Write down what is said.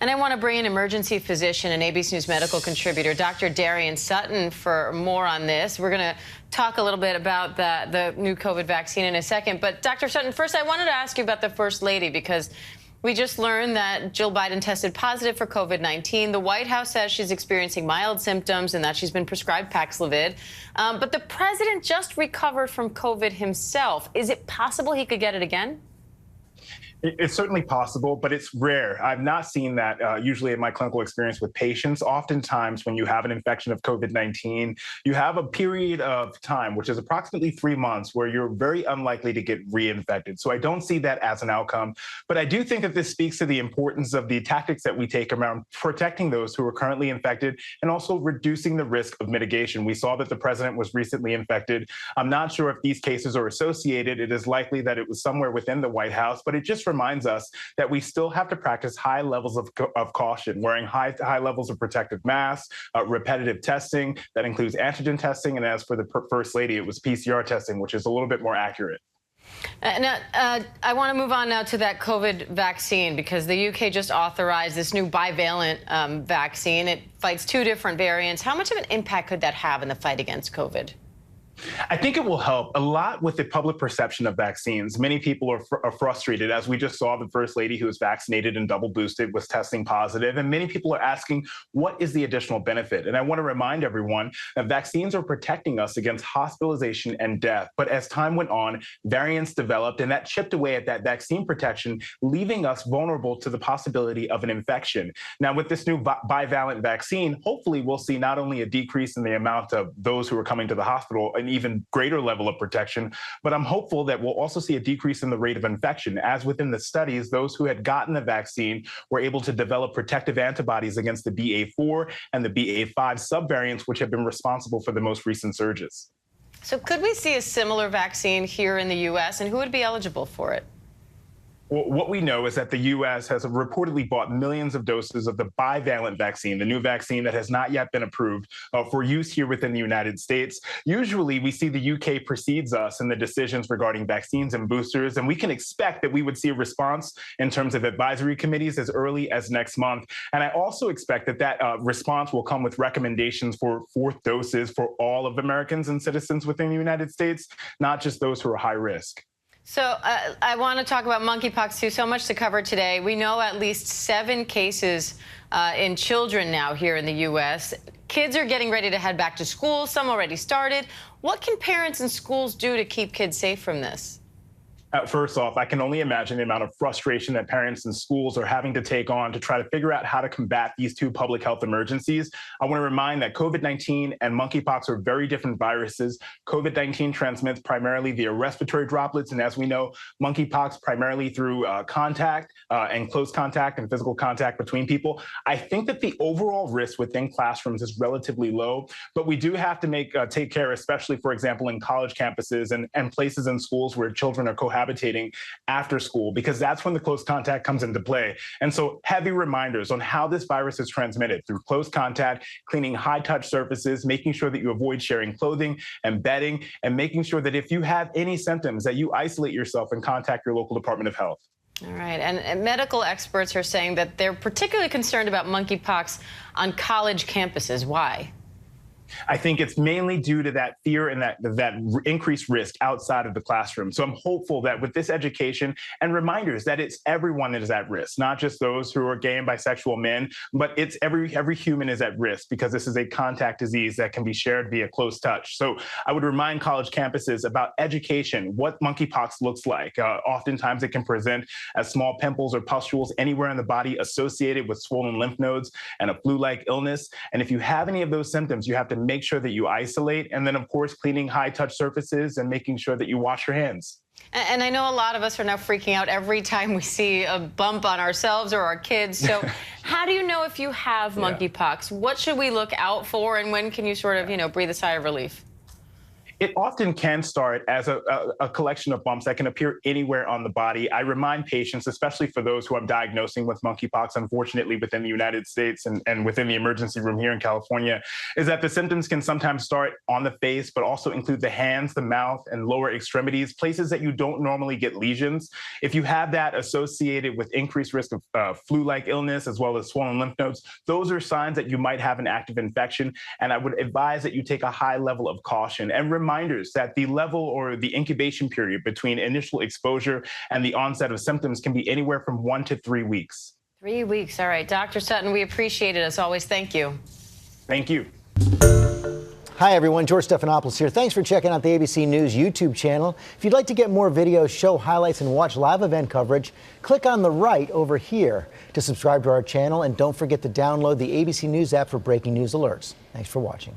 And I want to bring in emergency physician and ABC News medical contributor, Dr. Darien Sutton, for more on this. We're going to talk a little bit about the new COVID vaccine in a second. But Dr. Sutton, first, I wanted to ask you about the First Lady, because we just learned that Jill Biden tested positive for COVID-19. The White House says she's experiencing mild symptoms and that she's been prescribed Paxlovid. But the president just recovered from COVID himself. Is it possible he could get it again? It's certainly possible, but it's rare. I've not seen that usually in my clinical experience with patients. Oftentimes, when you have an infection of COVID-19, you have a period of time, which is approximately 3 months, where you're very unlikely to get reinfected. So I don't see that as an outcome. But I do think that this speaks to the importance of the tactics that we take around protecting those who are currently infected and also reducing the risk of mitigation. We saw that the president was recently infected. I'm not sure if these cases are associated. It is likely that it was somewhere within the White House, but it just reminds us that we still have to practice high levels of caution, wearing high levels of protective masks, repetitive testing that includes antigen testing, and as for the First Lady, it was PCR testing, which is a little bit more accurate. Now, I want to move on now to that COVID vaccine, because the UK just authorized this new bivalent vaccine. It fights 2 different variants. How much of an impact could that have in the fight against COVID? I think it will help a lot with the public perception of vaccines. Many people are frustrated, as we just saw the First Lady, who was vaccinated and double boosted, was testing positive. And many people are asking, what is the additional benefit? And I want to remind everyone that vaccines are protecting us against hospitalization and death. But as time went on, variants developed, and that chipped away at that vaccine protection, leaving us vulnerable to the possibility of an infection. Now, with this new bivalent vaccine, hopefully we'll see not only a decrease in the amount of those who are coming to the hospital, an even greater level of protection, but I'm hopeful that we'll also see a decrease in the rate of infection. As within the studies, those who had gotten the vaccine were able to develop protective antibodies against the BA4 and the BA5 subvariants, which have been responsible for the most recent surges. So could we see a similar vaccine here in the U.S., and who would be eligible for it? Well, what we know is that the U.S. has reportedly bought millions of doses of the bivalent vaccine, the new vaccine that has not yet been approved for use here within the United States. Usually, we see the U.K. precedes us in the decisions regarding vaccines and boosters, and we can expect that we would see a response in terms of advisory committees as early as next month. And I also expect that that response will come with recommendations for 4th doses for all of Americans and citizens within the United States, not just those who are high risk. So I want to talk about monkeypox, too. So much to cover today. We know at least 7 cases in children now here in the U.S. Kids are getting ready to head back to school. Some already started. What can parents and schools do to keep kids safe from this? First off, I can only imagine the amount of frustration that parents and schools are having to take on to try to figure out how to combat these 2 public health emergencies. I want to remind that COVID-19 and monkeypox are very different viruses. COVID-19 transmits primarily via respiratory droplets, and as we know, monkeypox primarily through contact and close contact and physical contact between people. I think that the overall risk within classrooms is relatively low, but we do have to take care, especially, for example, in college campuses and places in schools where children are cohabitating after school, because that's when the close contact comes into play. And so heavy reminders on how this virus is transmitted through close contact, cleaning high-touch surfaces, making sure that you avoid sharing clothing and bedding, and making sure that if you have any symptoms that you isolate yourself and contact your local Department of Health. All right. And medical experts are saying that they're particularly concerned about monkeypox on college campuses. Why? I think it's mainly due to that fear and that increased risk outside of the classroom. So I'm hopeful that with this education and reminders that it's everyone that is at risk, not just those who are gay and bisexual men, but it's every human is at risk, because this is a contact disease that can be shared via close touch. So I would remind college campuses about education, what monkeypox looks like. Oftentimes it can present as small pimples or pustules anywhere in the body associated with swollen lymph nodes and a flu-like illness. And if you have any of those symptoms, you have to make sure that you isolate, and then, of course, cleaning high-touch surfaces and making sure that you wash your hands. And I know a lot of us are now freaking out every time we see a bump on ourselves or our kids. So how do you know if you have monkeypox? What should we look out for, and when can you sort of, breathe a sigh of relief? It often can start as a collection of bumps that can appear anywhere on the body. I remind patients, especially for those who I'm diagnosing with monkeypox, unfortunately within the United States and within the emergency room here in California, is that the symptoms can sometimes start on the face, but also include the hands, the mouth, and lower extremities, places that you don't normally get lesions. If you have that associated with increased risk of flu-like illness, as well as swollen lymph nodes, those are signs that you might have an active infection. And I would advise that you take a high level of caution and reminders that the level or the incubation period between initial exposure and the onset of symptoms can be anywhere from 1 to 3 weeks. 3 weeks. All right. Dr. Sutton, we appreciate it as always. Thank you. Thank you. Hi, everyone. George Stephanopoulos here. Thanks for checking out the ABC News YouTube channel. If you'd like to get more videos, show highlights, and watch live event coverage, click on the right over here to subscribe to our channel. And don't forget to download the ABC News app for breaking news alerts. Thanks for watching.